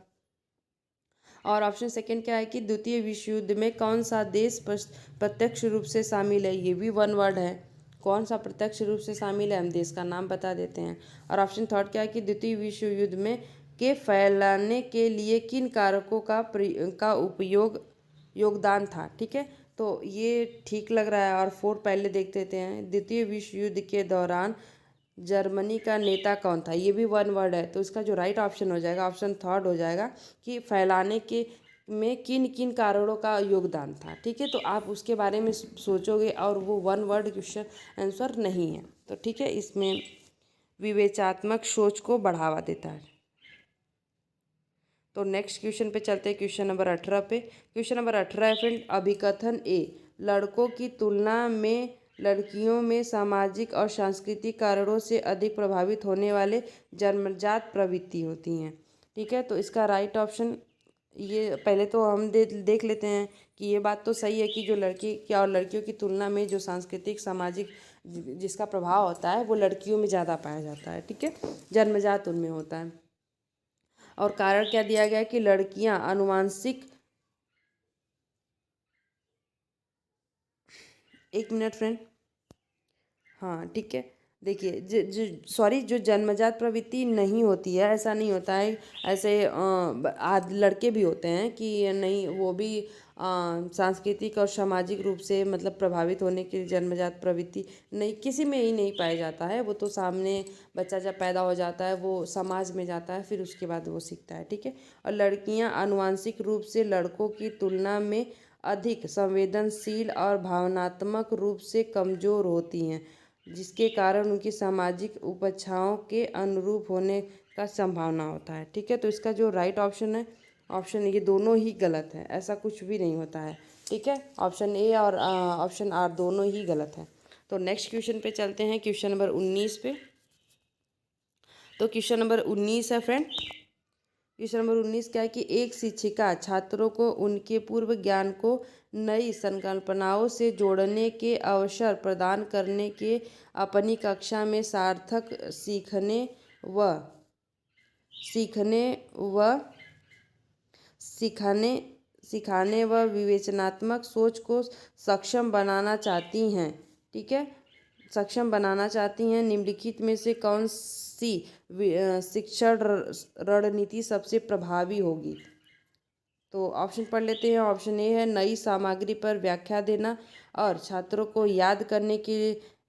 और ऑप्शन सेकंड क्या है कि द्वितीय विश्व युद्ध में कौन सा देश प्रत्यक्ष रूप से शामिल है? ये भी वन वर्ड है। कौन सा प्रत्यक्ष रूप से शामिल है, हम देश का नाम बता देते हैं। और ऑप्शन थर्ड क्या है कि द्वितीय विश्व युद्ध में के फैलाने के लिए किन कारकों का उपयोग योगदान था? ठीक है, तो ये ठीक लग रहा है। और फोर पहले देख लेते हैं, द्वितीय विश्व युद्ध के दौरान जर्मनी का नेता कौन था? ये भी वन वर्ड है, तो इसका जो राइट ऑप्शन हो जाएगा, ऑप्शन थर्ड हो जाएगा कि फैलाने के में किन किन कारणों का योगदान था। ठीक है, तो आप उसके बारे में सोचोगे और वो वन वर्ड क्वेश्चन आंसर नहीं है। तो ठीक है, इसमें विवेचनात्मक सोच को बढ़ावा देता है। तो नेक्स्ट क्वेश्चन पे चलते हैं, क्वेश्चन नंबर 18 पे। क्वेश्चन नंबर 18 है फ्रेंड, अभिकथन ए लड़कों की तुलना में लड़कियों में सामाजिक और सांस्कृतिक कारणों से अधिक प्रभावित होने वाले जन्मजात प्रवृत्ति होती हैं। ठीक है, तो इसका राइट ऑप्शन, ये पहले तो हम देख लेते हैं कि ये बात तो सही है कि जो लड़की क्या और लड़कियों की तुलना में जो सांस्कृतिक सामाजिक जिसका प्रभाव होता है वो लड़कियों में ज़्यादा पाया जाता है। ठीक है, जन्मजात उनमें होता है। और कारण क्या दिया गया है कि लड़कियां आनुवांशिक, एक मिनट फ्रेंड, हाँ ठीक है, देखिए सॉरी, जो जन्मजात प्रवृत्ति नहीं होती है, ऐसा नहीं होता है। ऐसे लड़के भी होते हैं कि नहीं, वो भी सांस्कृतिक और सामाजिक रूप से मतलब प्रभावित होने की जन्मजात प्रवृत्ति नहीं, किसी में ही नहीं पाया जाता है। वो तो सामने बच्चा जब पैदा हो जाता है वो समाज में जाता है, फिर उसके बाद वो सीखता है। ठीक है, और लड़कियां आनुवांशिक रूप से लड़कों की तुलना में अधिक संवेदनशील और भावनात्मक रूप से कमज़ोर होती हैं, जिसके कारण उनकी सामाजिक उपेक्षाओं के अनुरूप होने का संभावना होता है। ठीक है, तो इसका जो राइट ऑप्शन है, ऑप्शन ये दोनों ही गलत है, ऐसा कुछ भी नहीं होता है। ठीक है, ऑप्शन ए और ऑप्शन आर दोनों ही गलत है। तो नेक्स्ट क्वेश्चन पे चलते हैं, क्वेश्चन नंबर 19 पे। तो क्वेश्चन नंबर 19 है फ्रेंड, क्वेश्चन नंबर 19 क्या है कि एक शिक्षिका छात्रों को उनके पूर्व ज्ञान को नई संकल्पनाओं से जोड़ने के अवसर प्रदान करने के अपनी कक्षा में सार्थक व सीखने व सिखाने सिखाने व विवेचनात्मक सोच को सक्षम बनाना चाहती हैं। ठीक है, सक्षम बनाना चाहती हैं। निम्नलिखित में से कौन सी शिक्षण रणनीति सबसे प्रभावी होगी? तो ऑप्शन पढ़ लेते हैं। ऑप्शन ए है नई सामग्री पर व्याख्या देना और छात्रों को याद करने के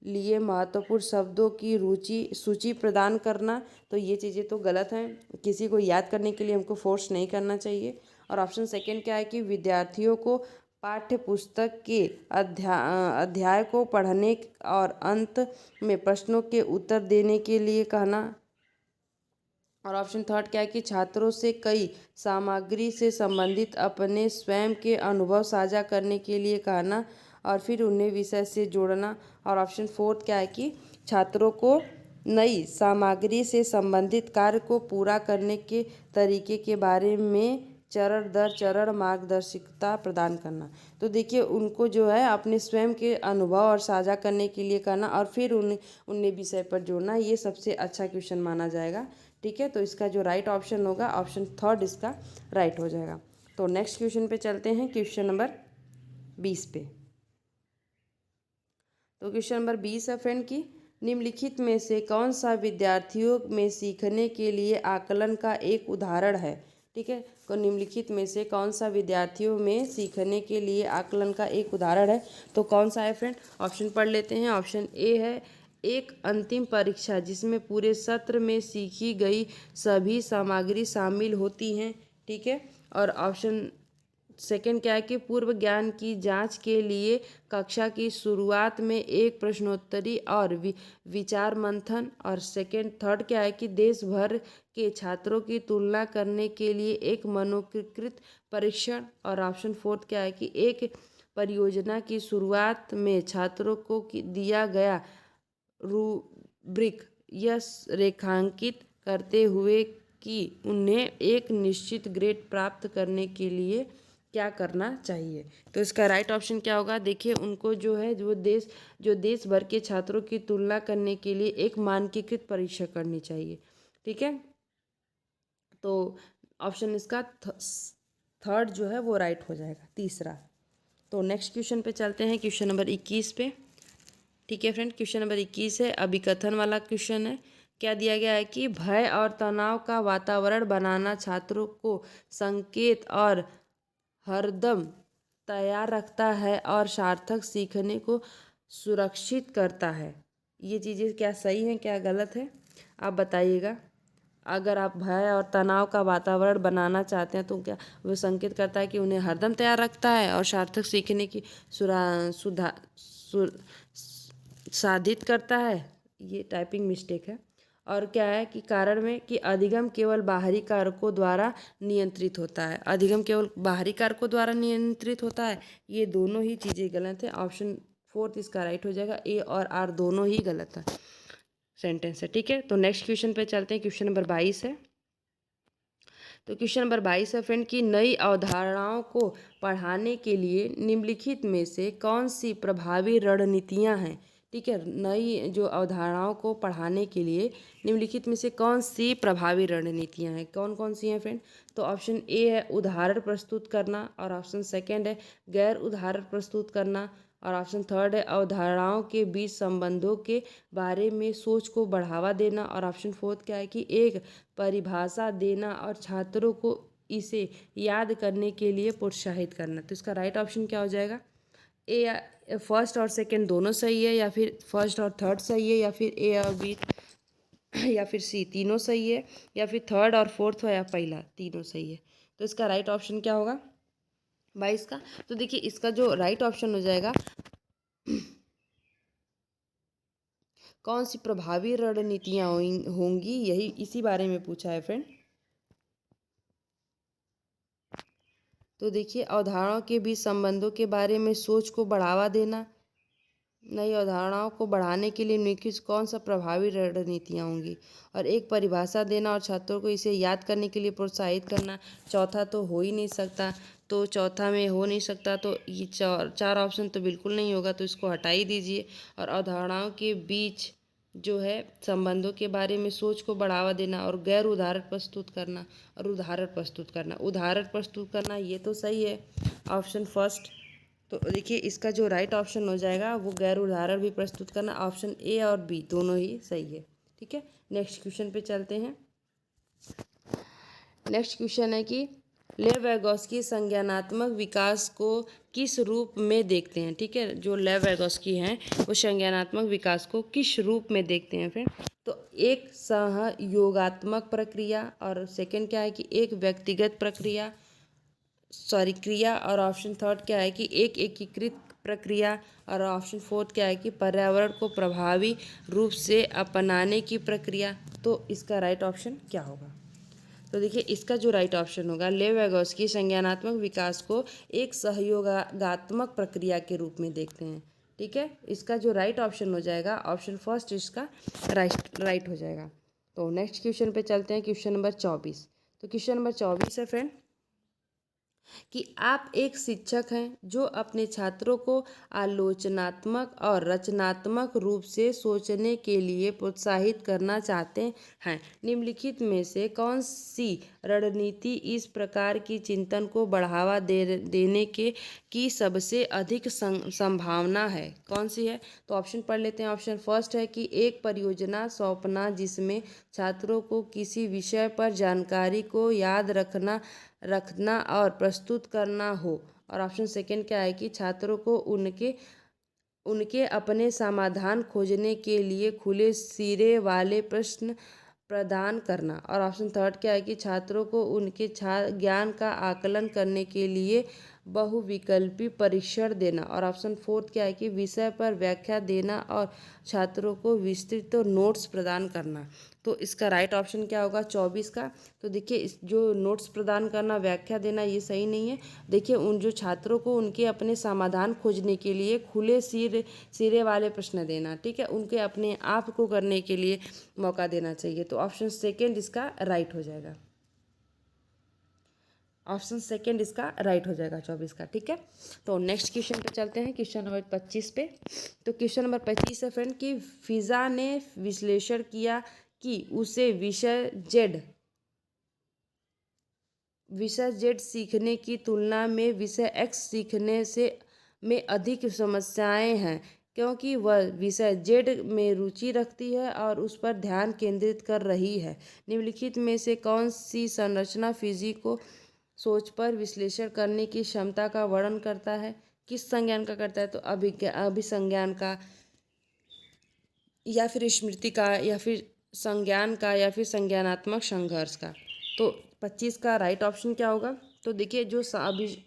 लिए महत्वपूर्ण शब्दों की सूची प्रदान करना। तो ये चीज़ें तो गलत हैं, किसी को याद करने के लिए हमको फोर्स नहीं करना चाहिए। और ऑप्शन सेकंड क्या है कि विद्यार्थियों को पाठ्य पुस्तक के अध्याय को पढ़ने और अंत में प्रश्नों के उत्तर देने के लिए कहना। और ऑप्शन थर्ड क्या है कि छात्रों से कई सामग्री से संबंधित अपने स्वयं के अनुभव साझा करने के लिए कहना और फिर उन्हें विषय से जोड़ना। और ऑप्शन फोर्थ क्या है कि छात्रों को नई सामग्री से संबंधित कार्य को पूरा करने के तरीके के बारे में चरण दर चरण मार्गदर्शिता प्रदान करना। तो देखिए उनको जो है अपने स्वयं के अनुभव और साझा करने के लिए करना और फिर उन्हें विषय पर जोड़ना, ये सबसे अच्छा क्वेश्चन माना जाएगा। ठीक है, तो इसका जो राइट ऑप्शन होगा, ऑप्शन थर्ड इसका राइट हो जाएगा। तो नेक्स्ट क्वेश्चन पे चलते हैं, क्वेश्चन नंबर 20 पे। तो क्वेश्चन नंबर 20 है फ्रेंड की निम्नलिखित में से कौन सा विद्यार्थियों में सीखने के लिए आकलन का एक उदाहरण है। ठीक है, तो निम्नलिखित में से कौन सा विद्यार्थियों में सीखने के लिए आकलन का एक उदाहरण है, तो कौन सा है फ्रेंड। ऑप्शन पढ़ लेते हैं। ऑप्शन ए है एक अंतिम परीक्षा जिसमें पूरे सत्र में सीखी गई सभी सामग्री शामिल होती हैं। ठीक है, और ऑप्शन सेकंड क्या है कि पूर्व ज्ञान की जांच के लिए कक्षा की शुरुआत में एक प्रश्नोत्तरी और विचार मंथन। और थर्ड क्या है कि देश भर के छात्रों की तुलना करने के लिए एक मनोकृत परीक्षण। और ऑप्शन फोर्थ क्या है कि एक परियोजना की शुरुआत में छात्रों को दिया गया रूब्रिक यह रेखांकित करते हुए कि उन्हें एक निश्चित ग्रेड प्राप्त करने के लिए क्या करना चाहिए। तो इसका राइट ऑप्शन क्या होगा। देखिए, उनको जो है जो देश भर के छात्रों की तुलना करने के लिए एक मानकीकृत परीक्षा करनी चाहिए। ठीक है, तो ऑप्शन इसका थर्ड जो है वो राइट हो जाएगा, तीसरा। तो नेक्स्ट क्वेश्चन पे चलते हैं, क्वेश्चन नंबर 21 पे। ठीक है फ्रेंड, क्वेश्चन नंबर 21 है अभिकथन वाला क्वेश्चन है। क्या दिया गया है कि भय और तनाव का वातावरण बनाना छात्रों को संकेत और हरदम तैयार रखता है और सार्थक सीखने को सुरक्षित करता है। ये चीज़ें क्या सही हैं क्या गलत है, आप बताइएगा। अगर आप भय और तनाव का वातावरण बनाना चाहते हैं तो क्या वो संकेत करता है कि उन्हें हरदम तैयार रखता है और सार्थक सीखने की साधित करता है। ये टाइपिंग मिस्टेक है। और क्या है कि कारण में कि अधिगम केवल बाहरी कारकों द्वारा नियंत्रित होता है। अधिगम केवल बाहरी कारकों द्वारा नियंत्रित होता है। ये दोनों ही चीज़ें गलत है। ऑप्शन फोर्थ इसका राइट हो जाएगा। ए और आर दोनों ही गलत है सेंटेंस है। ठीक है, तो नेक्स्ट क्वेश्चन पे चलते हैं। क्वेश्चन नंबर 22 है। तो क्वेश्चन नंबर 22 है फ्रेंड की नई अवधारणाओं को पढ़ाने के लिए निम्नलिखित में से कौन सी प्रभावी रणनीतियाँ हैं। ठीक है, नई जो अवधारणाओं को पढ़ाने के लिए निम्नलिखित में से कौन सी प्रभावी रणनीतियाँ हैं, कौन कौन सी हैं फ्रेंड। तो ऑप्शन ए है उदाहरण प्रस्तुत करना। और ऑप्शन सेकंड है गैर उदाहरण प्रस्तुत करना। और ऑप्शन थर्ड है अवधारणाओं के बीच संबंधों के बारे में सोच को बढ़ावा देना। और ऑप्शन फोर्थ क्या है कि एक परिभाषा देना और छात्रों को इसे याद करने के लिए प्रोत्साहित करना। तो इसका राइट ऑप्शन क्या हो जाएगा। ए फर्स्ट और सेकंड दोनों सही है, या फिर फर्स्ट और थर्ड सही है, या फिर ए और बी, या फिर सी तीनों सही है, या फिर थर्ड और फोर्थ हो, या पहला तीनों सही है। तो इसका राइट ऑप्शन क्या होगा 22 का। तो देखिए, इसका जो राइट ऑप्शन हो जाएगा कौन सी प्रभावी रणनीतियाँ होंगी, यही इसी बारे में पूछा है फ्रेंड। तो देखिए, अवधारणाओं के बीच संबंधों के बारे में सोच को बढ़ावा देना, नई अवधारणाओं को बढ़ाने के लिए निम्नलिखित कौन सा प्रभावी रणनीतियाँ होंगी, और एक परिभाषा देना और छात्रों को इसे याद करने के लिए प्रोत्साहित करना। चौथा तो हो ही नहीं सकता, तो चौथा में हो नहीं सकता, तो ये चार ऑप्शन तो बिल्कुल नहीं होगा, तो इसको हटा ही दीजिए। और अवधारणाओं के बीच जो है संबंधों के बारे में सोच को बढ़ावा देना, और गैर उदाहरण प्रस्तुत करना, और उदाहरण प्रस्तुत करना। उदाहरण प्रस्तुत करना ये तो सही है, ऑप्शन फर्स्ट। तो देखिए, इसका जो राइट ऑप्शन हो जाएगा वो गैर उदाहरण भी प्रस्तुत करना। ऑप्शन ए और बी दोनों ही सही है। ठीक है, नेक्स्ट क्वेश्चन पे चलते हैं। नेक्स्ट क्वेश्चन है कि लेव वैगोस्की संज्ञानात्मक विकास को किस रूप में देखते हैं। ठीक है, जो लेव वैगोस्की हैं वो संज्ञानात्मक विकास को किस रूप में देखते हैं फ्रेंड। तो एक सहयोगात्मक प्रक्रिया, और सेकंड क्या है कि एक व्यक्तिगत क्रिया। और ऑप्शन थर्ड क्या है कि एक एकीकृत प्रक्रिया। और ऑप्शन फोर्थ क्या है कि पर्यावरण को प्रभावी रूप से अपनाने की प्रक्रिया। तो इसका राइट ऑप्शन क्या होगा। तो देखिए, इसका जो राइट ऑप्शन होगा लेव वैगोस्की संज्ञानात्मक विकास को एक सहयोगात्मक प्रक्रिया के रूप में देखते हैं। ठीक है, इसका जो राइट ऑप्शन हो जाएगा ऑप्शन फर्स्ट इसका राइट हो जाएगा। तो नेक्स्ट क्वेश्चन पे चलते हैं, क्वेश्चन नंबर 24। तो क्वेश्चन नंबर 24 है फ्रेंड कि आप एक शिक्षक हैं जो अपने छात्रों को आलोचनात्मक और रचनात्मक रूप से सोचने के लिए प्रोत्साहित करना चाहते हैं। निम्नलिखित में से कौन सी रणनीति इस प्रकार की चिंतन को बढ़ावा देने की सबसे अधिक संभावना है? कौन सी है? तो ऑप्शन पढ़ लेते हैं। ऑप्शन फर्स्ट है कि एक परियोजना सौंपना जिसमें छात्रों को किसी विषय पर जानकारी को याद रखना और प्रस्तुत करना हो। और ऑप्शन सेकंड क्या है कि छात्रों को उनके अपने समाधान खोजने के लिए खुले सिरे वाले प्रश्न प्रदान करना। और ऑप्शन थर्ड क्या है कि छात्रों को उनके ज्ञान का आकलन करने के लिए बहुविकल्पी परीक्षण देना। और ऑप्शन फोर्थ क्या है कि विषय पर व्याख्या देना और छात्रों को विस्तृत नोट्स प्रदान करना। तो इसका राइट ऑप्शन क्या होगा 24 का? तो देखिए, इस जो नोट्स प्रदान करना, व्याख्या देना, ये सही नहीं है। देखिए, उन जो छात्रों को उनके अपने समाधान खोजने के लिए खुले सिरे वाले प्रश्न देना, ठीक है, उनके अपने आप को करने के लिए मौका देना चाहिए। तो ऑप्शन सेकेंड इसका राइट हो जाएगा। ऑप्शन सेकेंड इसका राइट हो जाएगा 24 का, ठीक है। तो नेक्स्ट क्वेश्चन पे चलते हैं, क्वेश्चन नंबर 25 पे। तो क्वेश्चन नंबर 25 है फ्रेंड कि फिजा ने विश्लेषण किया कि उसे विषय जेड सीखने की तुलना में विषय एक्स सीखने में अधिक समस्याएं हैं, क्योंकि वह विषय जेड में रुचि रखती है और उस पर ध्यान केंद्रित कर रही है। निम्नलिखित में से कौन सी संरचना फिजी को सोच पर विश्लेषण करने की क्षमता का वर्णन करता है? किस संज्ञान का करता है? तो अभिसंज्ञान का, या फिर स्मृति का, या फिर संज्ञान का, या फिर संज्ञानात्मक संघर्ष का। तो 25 का राइट ऑप्शन क्या होगा? तो देखिए, जो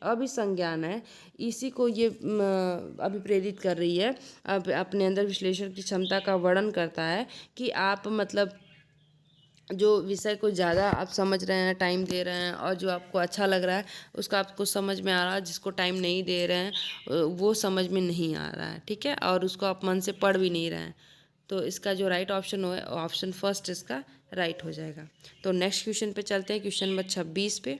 अभिसंज्ञान है इसी को ये अभिप्रेरित कर रही है, अपने अंदर विश्लेषण की क्षमता का वर्णन करता है कि आप मतलब जो विषय को ज़्यादा आप समझ रहे हैं, टाइम दे रहे हैं, और जो आपको अच्छा लग रहा है उसका आपको समझ में आ रहा है, जिसको टाइम नहीं दे रहे हैं वो समझ में नहीं आ रहा है, ठीक है, और उसको आप मन से पढ़ भी नहीं रहे हैं। तो इसका जो राइट ऑप्शन हो, ऑप्शन फर्स्ट इसका राइट हो जाएगा। तो नेक्स्ट क्वेश्चन पे चलते हैं, क्वेश्चन नंबर 26 पे।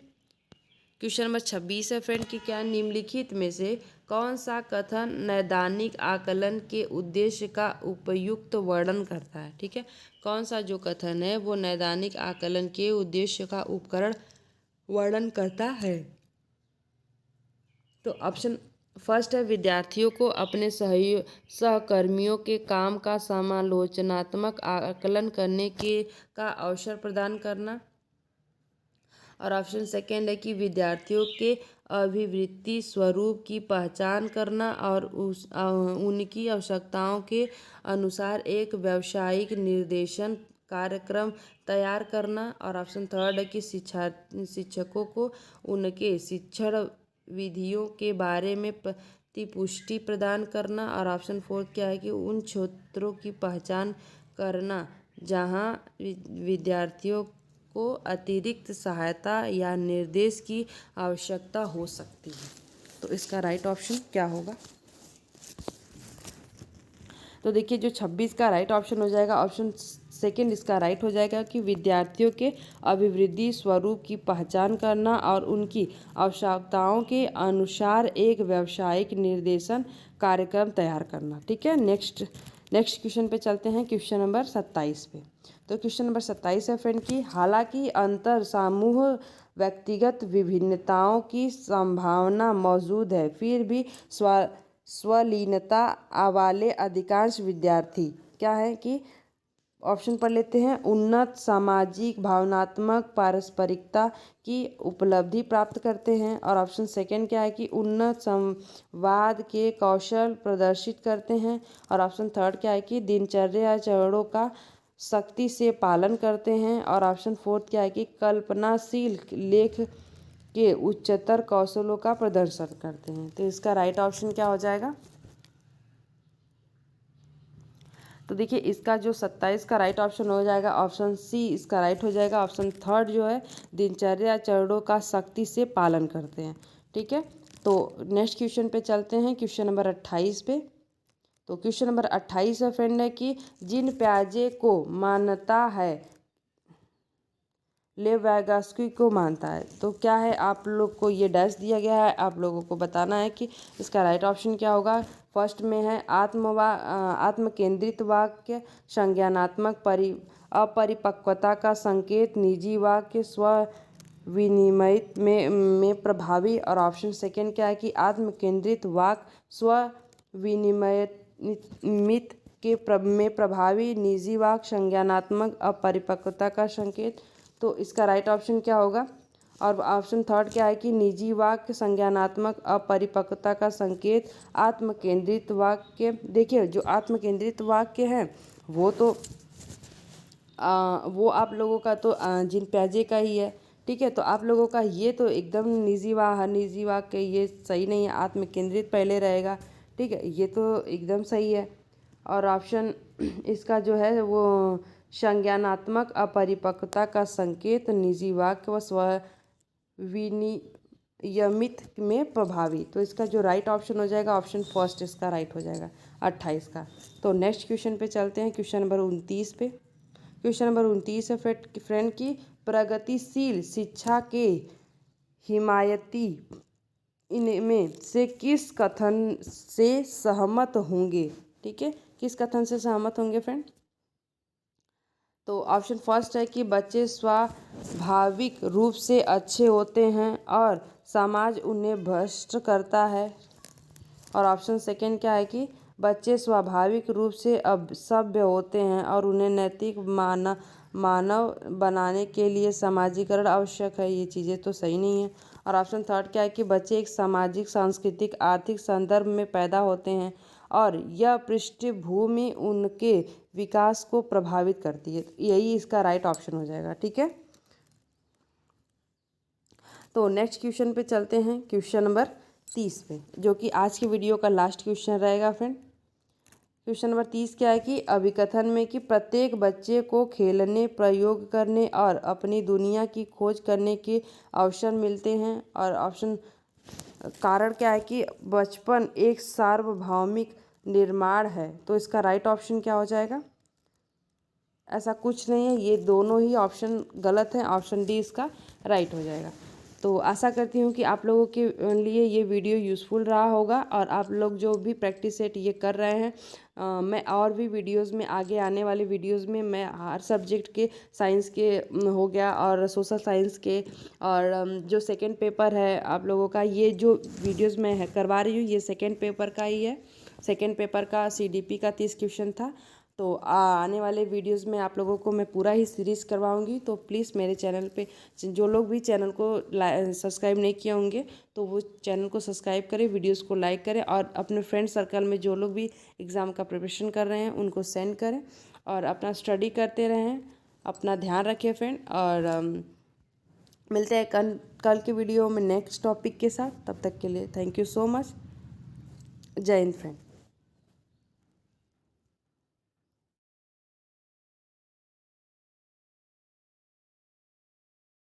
क्वेश्चन नंबर 26 है फ्रेंड कि क्या निम्नलिखित में से कौन सा कथन नैदानिक आकलन के उद्देश्य का उपयुक्त वर्णन करता है? ठीक है, कौन सा जो कथन है वो नैदानिक आकलन के उद्देश्य का उपकरण वर्णन करता है? तो ऑप्शन फर्स्ट है विद्यार्थियों को अपने सहकर्मियों के काम का समालोचनात्मक आकलन करने का अवसर प्रदान करना। और ऑप्शन सेकेंड है कि विद्यार्थियों के अभिवृत्ति स्वरूप की पहचान करना और उनकी आवश्यकताओं के अनुसार एक व्यावसायिक निर्देशन कार्यक्रम तैयार करना। और ऑप्शन थर्ड है कि शिक्षकों को उनके शिक्षण विधियों के बारे में प्रतिपुष्टि प्रदान करना। और ऑप्शन फोर्थ क्या है कि उन क्षेत्रों की पहचान करना जहां विद्यार्थियों को अतिरिक्त सहायता या निर्देश की आवश्यकता हो सकती है। तो इसका राइट ऑप्शन क्या होगा? तो देखिए, जो 26 का राइट ऑप्शन हो जाएगा, ऑप्शन सेकंड इसका राइट हो जाएगा कि विद्यार्थियों के अभिवृद्धि स्वरूप की पहचान करना और उनकी आवश्यकताओं के अनुसार एक व्यावसायिक निर्देशन कार्यक्रम तैयार करना। ठीक है, नेक्स्ट क्वेश्चन पे चलते हैं, क्वेश्चन नंबर 27 पे। तो क्वेश्चन नंबर 27 है फ्रेंड कि हालांकि अंतर समूह व्यक्तिगत विभिन्नताओं की संभावना मौजूद है, फिर भी स्वलीनता वाले अधिकांश विद्यार्थी क्या है कि ऑप्शन पढ़ लेते हैं, उन्नत सामाजिक भावनात्मक पारस्परिकता की उपलब्धि प्राप्त करते हैं। और ऑप्शन सेकंड क्या है कि उन्नत संवाद के कौशल प्रदर्शित करते हैं। और ऑप्शन थर्ड क्या है कि दिनचर्या चरणों का सख्ती से पालन करते हैं। और ऑप्शन फोर्थ क्या है कि कल्पनाशील लेख के उच्चतर कौशलों का प्रदर्शन करते हैं। तो इसका राइट ऑप्शन क्या हो जाएगा? तो देखिए, इसका जो 27 का राइट ऑप्शन हो जाएगा ऑप्शन सी इसका राइट हो जाएगा। ऑप्शन थर्ड जो है दिनचर्या चरणों का सख्ती से पालन करते हैं। ठीक है, तो नेक्स्ट क्वेश्चन पे चलते हैं, क्वेश्चन नंबर 28 पे। तो क्वेश्चन नंबर 28 है फ्रेंड है कि जिन प्याजे को मान्यता है लेवैगास्की को मानता है। तो क्या है, आप लोग को ये डैश दिया गया है, आप लोगों को बताना है कि इसका राइट ऑप्शन क्या होगा। फर्स्ट में है आत्मकेंद्रित वाक्य, संज्ञानात्मक अपरिपक्वता का संकेत, निजी वाक्य, स्व विनिमय में प्रभावी। और ऑप्शन सेकेंड क्या है कि आत्मकेंद्रित वाक्य स्व विनिमयित में प्रभावी, निजी वाक्य संज्ञानात्मक अपरिपक्वता का संकेत। तो इसका राइट ऑप्शन क्या होगा। और ऑप्शन थर्ड क्या है कि निजी वाक्य संज्ञानात्मक अपरिपक्वता का संकेत, आत्मकेंद्रित वाक्य। देखिए जो आत्मकेंद्रित वाक्य है वो तो वो आप लोगों का तो जिन प्याजे का ही है, ठीक है। तो आप लोगों का ये तो एकदम निजी वाक्य ये सही नहीं है, आत्मकेंद्रित पहले रहेगा, ठीक है, ये तो एकदम सही है। और ऑप्शन इसका जो है वो संज्ञानात्मक अपरिपक्वता का संकेत, निजी वाक्य व स्व विनियमित में प्रभावी। तो इसका जो राइट ऑप्शन हो जाएगा ऑप्शन फर्स्ट इसका राइट हो जाएगा 28 का। तो नेक्स्ट क्वेश्चन पे चलते हैं, क्वेश्चन नंबर 29 पे। क्वेश्चन नंबर 29 है फ्रेंड की प्रगतिशील शिक्षा के हिमायती इनमें से किस कथन से सहमत होंगे, ठीक है, किस कथन से सहमत होंगे फ्रेंड। तो ऑप्शन फर्स्ट है कि बच्चे स्वाभाविक रूप से अच्छे होते हैं और समाज उन्हें भ्रष्ट करता है। और ऑप्शन सेकंड क्या है कि बच्चे स्वाभाविक रूप से अब सभ्य होते हैं और उन्हें नैतिक मानव बनाने के लिए समाजीकरण आवश्यक है। ये चीज़ें तो सही नहीं है। और ऑप्शन थर्ड क्या है कि बच्चे एक सामाजिक, सांस्कृतिक, आर्थिक संदर्भ में पैदा होते हैं और यह पृष्ठभूमि उनके विकास को प्रभावित करती है। यही इसका राइट ऑप्शन हो जाएगा, ठीक है। तो नेक्स्ट क्वेश्चन पे चलते हैं, क्वेश्चन नंबर 30 पे, जो कि आज की वीडियो का लास्ट क्वेश्चन रहेगा फ्रेंड। क्वेश्चन नंबर 30 क्या है कि अभिकथन में कि प्रत्येक बच्चे को खेलने, प्रयोग करने और अपनी दुनिया की खोज करने के अवसर मिलते हैं। और ऑप्शन कारण क्या है कि बचपन एक सार्वभौमिक निर्माण है। तो इसका राइट ऑप्शन क्या हो जाएगा। ऐसा कुछ नहीं है, ये दोनों ही ऑप्शन गलत हैं, ऑप्शन डी इसका राइट हो जाएगा। तो आशा करती हूँ कि आप लोगों के लिए ये वीडियो यूज़फुल रहा होगा। और आप लोग जो भी प्रैक्टिस सेट ये कर रहे हैं, मैं और भी वीडियोस में, आगे आने वाले वीडियोस में मैं हर सब्जेक्ट के, साइंस के हो गया और सोशल साइंस के, और जो सेकंड पेपर है आप लोगों का, ये जो वीडियोस मैं करवा रही हूँ ये सेकंड पेपर का ही है। सेकंड पेपर का CDP का 30 क्वेश्चन था। तो आने वाले वीडियोस में आप लोगों को मैं पूरा ही सीरीज़ करवाऊंगी। तो प्लीज़ मेरे चैनल पे जो लोग भी चैनल को सब्सक्राइब नहीं किए होंगे तो वो चैनल को सब्सक्राइब करें, वीडियोस को लाइक करें और अपने फ्रेंड सर्कल में जो लोग भी एग्ज़ाम का प्रिपरेशन कर रहे हैं उनको सेंड करें। और अपना स्टडी करते रहें, अपना ध्यान रखें फ्रेंड। और मिलते हैं कल के वीडियो में नेक्स्ट टॉपिक के साथ। तब तक के लिए थैंक यू सो मच। जय हिंद फ्रेंड।